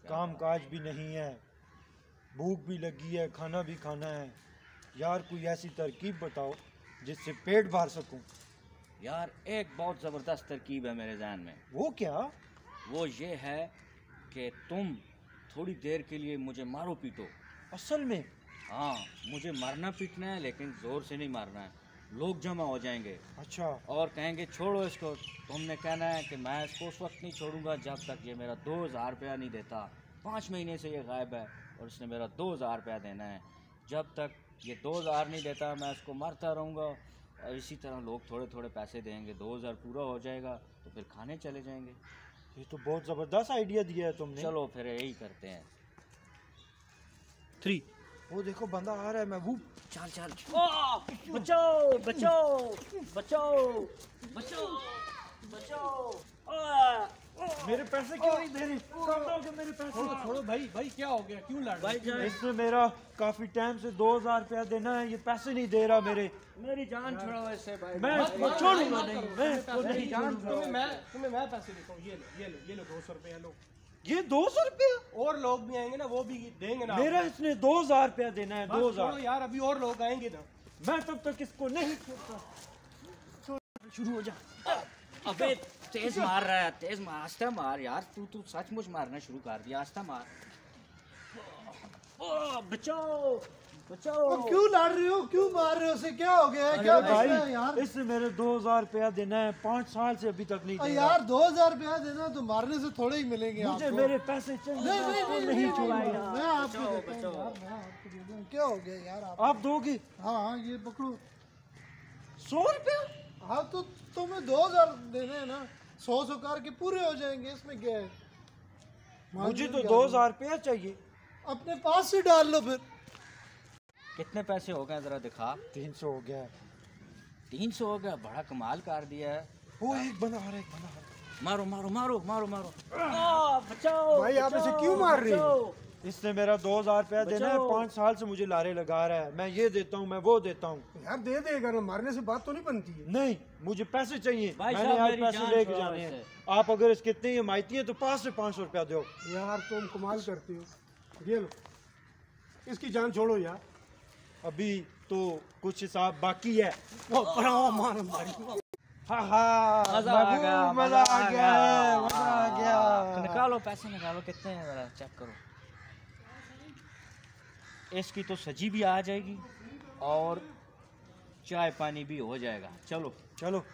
काम काज भी नहीं है, भूख भी लगी है, खाना भी खाना है। यार कोई ऐसी तरकीब बताओ जिससे पेट भर सकूं। यार एक बहुत ज़बरदस्त तरकीब है मेरे जहन में। वो क्या? वो ये है कि तुम थोड़ी देर के लिए मुझे मारो पीटो। असल में? हाँ, मुझे मारना पीटना है, लेकिन ज़ोर से नहीं मारना है। लोग जमा हो जाएंगे। अच्छा। और कहेंगे छोड़ो इसको। तुमने कहना है कि मैं इसको उस वक्त नहीं छोड़ूंगा जब तक ये मेरा 2000 रुपया नहीं देता। 5 महीने से ये गायब है और इसने मेरा 2000 रुपया देना है। जब तक ये 2000 नहीं देता मैं इसको मारता रहूँगा। और इसी तरह लोग थोड़े थोड़े पैसे देंगे, 2000 पूरा हो जाएगा तो फिर खाने चले जाएंगे। ये तो बहुत ज़बरदस्त आइडिया दिया है तुमने। चलो फिर यही करते हैं। 3। वो देखो बंदा आ रहा है। मैं वो चल चल। बचाओ बचाओ बचाओ बचाओ बचाओ। मेरे पैसे क्यों नहीं दे रही? कब दोगे मेरे पैसे? छोड़ो भाई, भाई क्या हो गया, क्यों लड़ रहे हो? इसने मेरा काफी टाइम से 2000 रुपया देना है, ये पैसे नहीं दे रहा मेरे। मेरी जान छुड़ाओ इससे भाई। मैं इसको छोड़ूंगा नहीं। मैं इसको नहीं जान छोड़ूंगा। तुम्हें मैं पैसे देता हूँ। ये लो 200 रुपया लो। ये 200 रुपया? और लोग भी आएंगे ना, वो भी देंगे ना। मेरा इसने 2000 रुपया देना है। 2000 छोड़ो यार, अभी और लोग आएंगे ना। मैं तब तक इसको नहीं छोड़ता। शुरू हो जा। अबे तेज मार रहा है, तेज मार, आस्था मार यार। तू सचमुच मारना शुरू कर दिया। आस्था मार। बचाओ बचाओ। क्यों लड़ रहे हो, क्यों मार रहे हो? उसे क्या हो गया है? क्या भाई मसला है यार? इसने मेरे 2000 रुपया देना है, 5 साल से अभी तक नहीं दिया। यार 2000 रुपया देना तो मारने से थोड़े ही मिलेंगे मुझे आपको। मेरे पैसे चाहिए। नहीं छुड़ाएगा। मैं आपको देता हूँ यार, मैं आपको दे दूँ। क्या हो गया यार? आप दोगे? हाँ ये पकड़ो। 100 रुपया? हाँ तो तुम्हें 2000 देने हैं ना, 100 करके पूरे हो जाएंगे। इसमें क्या है? मुझे तो 2000 रुपया चाहिए। अपने पास से डाल लो फिर। कितने पैसे हो गए जरा दिखा। 300 हो गया। 300 हो गया? बड़ा कमाल कर दिया है। वो एक बंदा आ रहा है, एक बंदा आ रहा है। मारो मारो मारो मारो मारो। बचाओ भाई आप इसे क्यों मार रहे हो? इसने मेरा 2000 रुपया देना है, 5 साल से मुझे लारे लगा रहा है। मैं ये देता हूँ, मैं वो देता हूँ। यार दे देगा ना, मारने से बात तो नहीं बनती है। नहीं, मुझे पैसे चाहिए। भाई मैंने साहब, आज मेरी पैसे जान लेके छुड़ाओ जाने हैं। इससे। आप अगर इसके इतनी हिमायती हैं तो 5 से 500 रुपया दो। यार तुम कमाल करते हो। ये लो, इसकी जान छोड़ो यार। अभी तो कुछ हिसाब बाकी है। हाँ मजा आ गया, मजा आ गया, मजा आ गया। निकालो पैसे, निकालो कितने हैं जरा चेक करो। इसकी तो सजी भी आ जाएगी और चाय पानी भी हो जाएगा। चलो चलो।